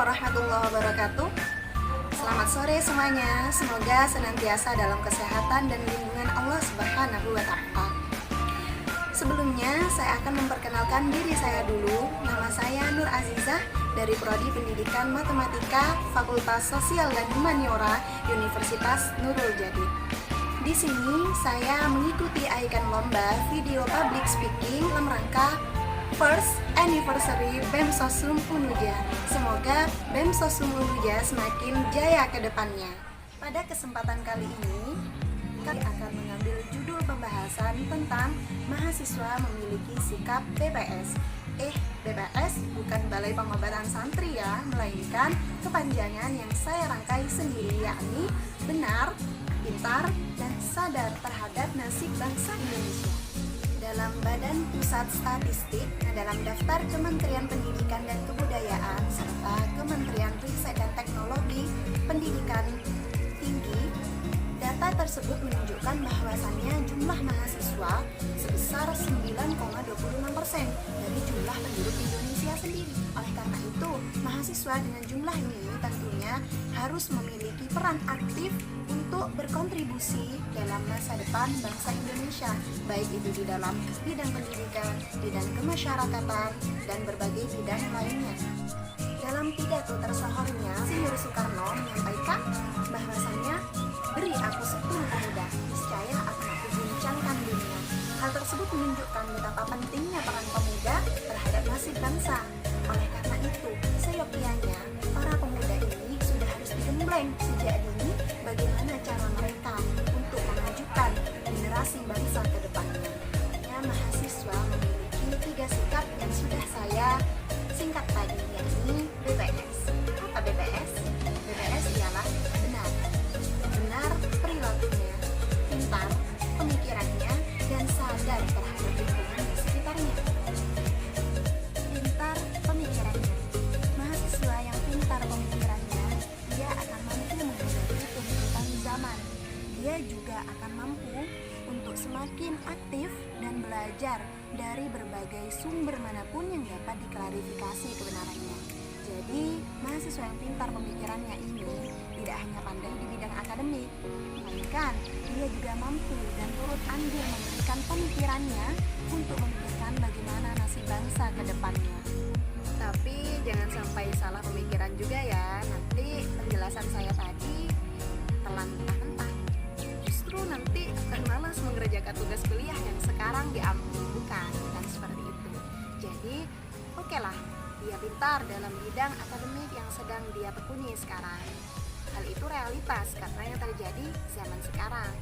warahmatullahi wabarakatuh. Selamat sore semuanya. Semoga senantiasa dalam kesehatan dan lindungan Allah Subhanahu wa Ta'ala. Sebelumnya, saya akan memperkenalkan diri saya dulu. Nama saya Nur Azizah dari Prodi Pendidikan Matematika Fakultas Sosial dan Humaniora Universitas Nurul Jadid. Di sini saya mengikuti aikan lomba video public speaking dalam rangka First Anniversary BEM Sosum Unuja. Semoga BEM Sosum Unuja semakin jaya ke depannya. Pada kesempatan kali ini, kami akan mengambil judul pembahasan tentang mahasiswa memiliki sikap BPS. BPS bukan Balai Pengobatan Santri ya, melainkan kepanjangan yang saya rangkai sendiri, yakni benar, pintar, dan sadar terhadap nasib bangsa Indonesia. Dalam Badan Pusat Statistik, dalam daftar Kementerian Pendidikan dan Kebudayaan, serta Kementerian Riset dan Teknologi Pendidikan Tinggi, data tersebut menunjukkan bahwasannya jumlah mahasiswa sebesar 9,26% dari jumlah penduduk Indonesia sendiri. Oleh karena itu, mahasiswa dengan jumlah ini tentunya harus memiliki peran aktif untuk berkontribusi dalam masa depan bangsa Indonesia, baik itu di dalam bidang pendidikan, bidang kemasyarakatan, dan berbagai bidang lainnya. Dalam pidato tersohornya, Insinyur Soekarno menyampaikan bahwasannya, beri aku 10 pemuda, niscaya akan aku guncangkan dunia. Hal tersebut menunjukkan betapa pentingnya peran pemuda terhadap nasib bangsa. Oleh karena itu, seyogyanya para pemuda ini sudah harus digembleng sejak dini bagaimana cara mereka untuk memajukan generasi bangsa ke depannya. Mahasiswa memiliki 3 sikap yang sudah saya singkat tadi, yakni BPS. Apa BPS? BPS ialah benar. Benar perilakunya, pintar pemikirannya, dan sadar terhadap lingkungan di sekitarnya. Pintar pemikirannya. Mahasiswa yang pintar pemikirannya, dia akan mampu menghadapi tuntutan zaman. Dia juga akan mampu untuk semakin aktif dan belajar dari berbagai sumber manapun yang dapat diklarifikasi kebenarannya. Jadi, mahasiswa yang pintar pemikirannya ini tidak hanya pandai di bidang akademik, melainkan dia juga mampu dan turut andil memberikan pemikirannya untuk memikirkan bagaimana nasib bangsa ke depannya. Tapi jangan sampai salah pemikiran juga ya, nanti penjelasan saya tadi telan mentah-mentah. Justru nanti akan malas mengerjakan tugas kuliah yang sekarang diambil, bukan seperti itu. Jadi, oke lah, dia pintar dalam bidang akademik yang sedang dia tekuni sekarang. Hal itu realitas karena yang terjadi zaman sekarang.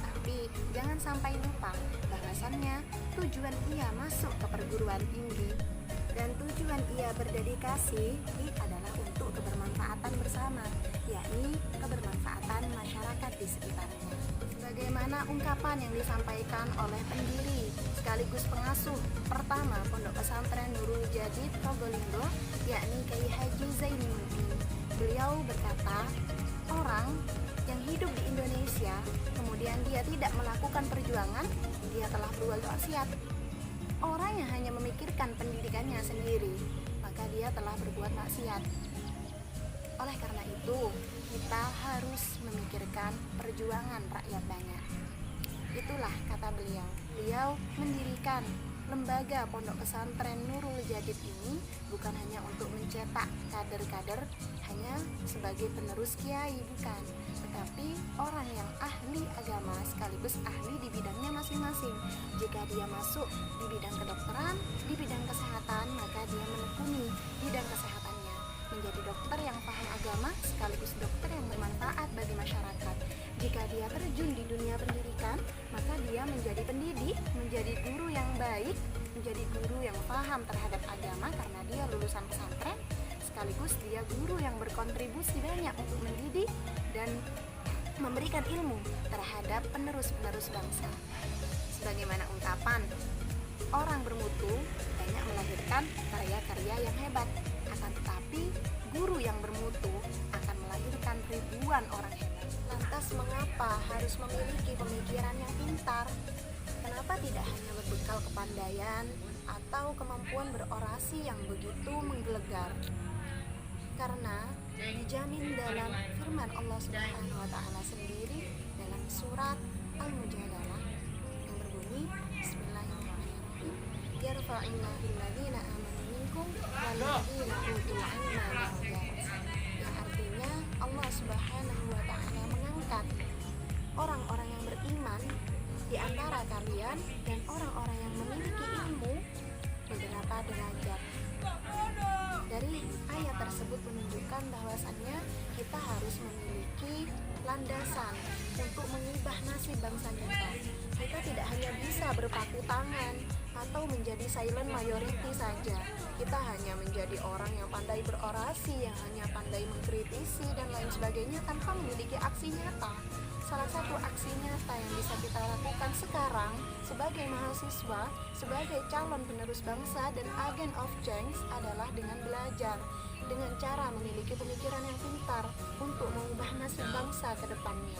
Tapi jangan sampai lupa bahwasannya tujuan ia masuk ke perguruan tinggi dan tujuan ia berdedikasi adalah untuk kebermanfaatan bersama, yakni kebermanfaatan masyarakat di sekitarnya. Bagaimana ungkapan yang disampaikan oleh pendiri sekaligus pengasuh pertama Pondok Pesantren Nurul Jadid Probolinggo, yakni Kiai Haji Zainuddin. Beliau berkata, orang yang hidup di Indonesia kemudian dia tidak melakukan perjuangan, dia telah berbuat maksiat. Orang yang hanya memikirkan pendidikannya sendiri, maka dia telah berbuat maksiat. Oleh karena itu, kita harus memikirkan perjuangan rakyat banyak. Itulah kata beliau. Beliau mendirikan lembaga Pondok Pesantren Nurul Jadid ini bukan hanya untuk mencetak kader-kader hanya sebagai penerus kiai, bukan, tetapi orang yang ahli agama sekaligus ahli di bidangnya masing-masing. Jika dia masuk di bidang kedokteran, di bidang kesehatan, maka dia menekuni bidang kesehatannya, menjadi dokter yang paham agama sekaligus dokter yang bermanfaat bagi masyarakat. Jika dia terjun di dunia pendidikan, maka dia menjadi pendidik, menjadi guru yang baik, menjadi guru yang paham terhadap agama karena dia lulusan pesantren, sekaligus dia guru yang berkontribusi banyak untuk mendidik dan memberikan ilmu terhadap penerus-penerus bangsa. Sebagaimana ungkapan, orang bermutu banyak melahirkan karya-karya yang hebat, akan tetapi guru yang bermutu akan melahirkan ribuan orang hebat. Lantas mengapa harus memiliki pemikiran yang pintar? Kenapa tidak hanya berbekal kepandaian atau kemampuan berorasi yang begitu menggelegar? Karena dijamin dalam firman Allah Subhanahu wa taala sendiri dalam surat Al-Mujadalah yang berbunyi Bismillahirrahmanirrahim, yarfa'illahu alladhina amanu minkum walladzina utul ilma darajat. Yang artinya Allah Subhanahu wa taala mengangkat orang-orang yang beriman di antara kalian dan orang-orang yang memiliki ilmu beberapa derajat. Dari ayat tersebut menunjukkan bahwasannya kita harus memiliki landasan untuk mengubah nasib bangsa kita. Kita tidak hanya bisa berpaku tangan atau menjadi silent majority saja. Kita hanya menjadi orang yang pandai berorasi, yang hanya pandai mengkritisi dan lain sebagainya tanpa memiliki aksi nyata. Salah satu aksi nyata yang bisa kita lakukan sekarang sebagai mahasiswa, sebagai calon penerus bangsa dan agen of change adalah dengan belajar, dengan cara memiliki pemikiran yang pintar untuk mengubah nasib bangsa ke depannya.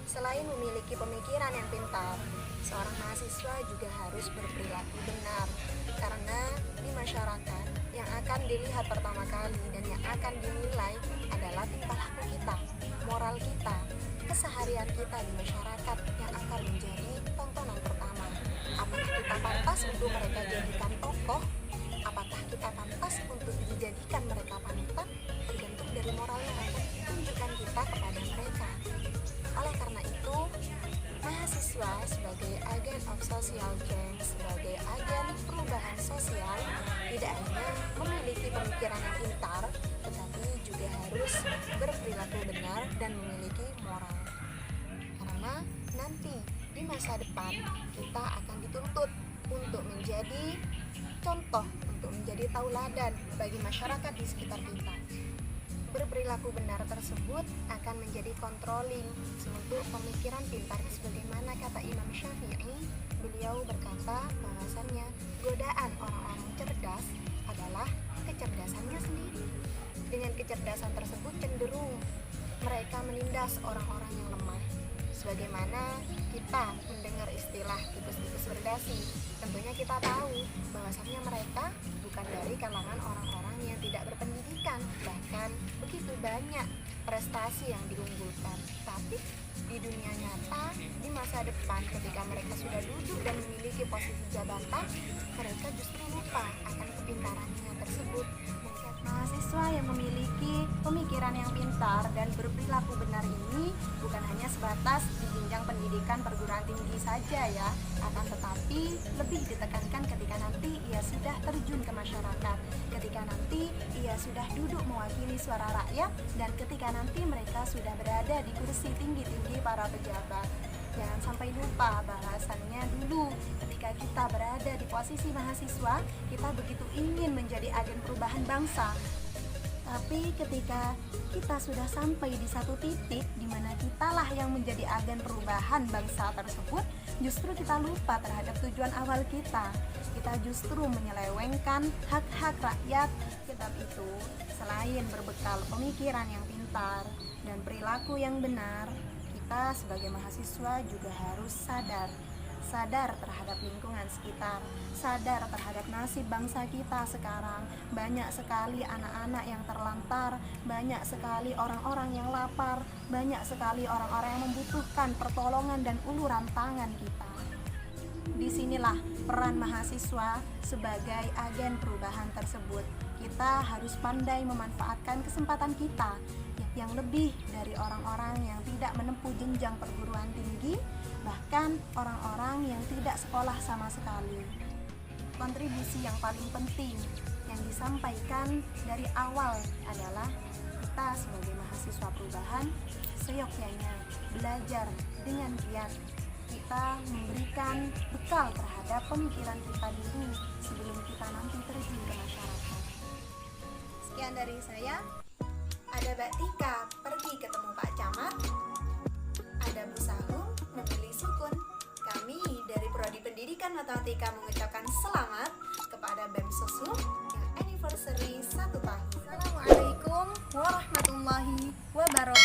Selain memiliki pemikiran yang pintar, seorang mahasiswa juga harus berperilaku benar, karena di masyarakat yang akan dilihat pertama kali dan yang akan dinilai adalah tingkah laku kita, moral kita, keseharian kita di masyarakat yang akan menjadi tontonan pertama. Apakah kita pantas untuk mereka jadikan tokoh? Apakah kita pantas untuk dijadikan mereka panutan? Tergantung dari moral yang akan tunjukkan kita kepada mereka. Oleh karena itu, mahasiswa sebagai agen of social change, sebagai agen perubahan sosial, tidak hanya memiliki pemikiran yang pintar, tetapi juga harus berperilaku benar dan memiliki moral. Karena nanti di masa depan kita akan dituntut untuk menjadi contoh, untuk menjadi tauladan bagi masyarakat di sekitar kita. Berperilaku benar tersebut akan menjadi controlling untuk pemikiran pintar, sebagaimana kata Imam Syafi'i. Beliau berkata bahwasannya godaan orang-orang cerdas adalah kecerdasannya sendiri. Dengan kecerdasan tersebut cenderung mereka menindas orang-orang yang lemah. Sebagaimana kita mendengar istilah tikus-tikus berdasi, tentunya kita tahu bahwasannya mereka bukan dari kalangan orang-orang yang tidak berpendidikan, bahkan begitu banyak prestasi yang diunggulkan. Tapi di dunia nyata, di masa depan ketika mereka sudah duduk dan memiliki posisi jabatan, mereka justru lupa akan kepintarannya tersebut. Mahasiswa yang memiliki pemikiran yang pintar dan berperilaku benar ini bukan hanya sebatas di jenjang pendidikan perguruan tinggi saja ya, akan tetapi lebih ditekankan ketika nanti ia sudah terjun ke masyarakat, ketika nanti ia sudah duduk mewakili suara rakyat, dan ketika nanti mereka sudah berada di kursi tinggi-tinggi para pejabat. Jangan sampai lupa bahasannya dulu ketika kita berada di posisi mahasiswa, kita begitu ingin menjadi agen perubahan bangsa. Tapi ketika kita sudah sampai di satu titik di mana kitalah yang menjadi agen perubahan bangsa tersebut, justru kita lupa terhadap tujuan awal kita. Kita justru menyelewengkan hak-hak rakyat. Sebab itu, selain berbekal pemikiran yang pintar dan perilaku yang benar, kita sebagai mahasiswa juga harus sadar terhadap lingkungan sekitar, sadar terhadap nasib bangsa kita sekarang. Banyak sekali anak-anak yang terlantar, banyak sekali orang-orang yang lapar, banyak sekali orang-orang yang membutuhkan pertolongan dan uluran tangan kita. Disinilah peran mahasiswa sebagai agen perubahan tersebut. Kita harus pandai memanfaatkan kesempatan kita yang lebih dari orang-orang yang tidak menempuh jenjang perguruan tinggi, bahkan orang-orang yang tidak sekolah sama sekali. Kontribusi yang paling penting yang disampaikan dari awal adalah kita sebagai mahasiswa perubahan seyogyanya belajar dengan giat. Kita memberikan bekal terhadap pemikiran kita dulu sebelum kita nanti terjun ke masyarakat. Sekian dari saya. Ada Mbak Tika pergi ketemu Pak Camat, ada Bu Sahung memilih sukun. Kami dari Prodi Pendidikan Matematika mengucapkan selamat kepada BEM Sosum yang anniversary 1 tahun. Assalamualaikum warahmatullahi wabarakatuh.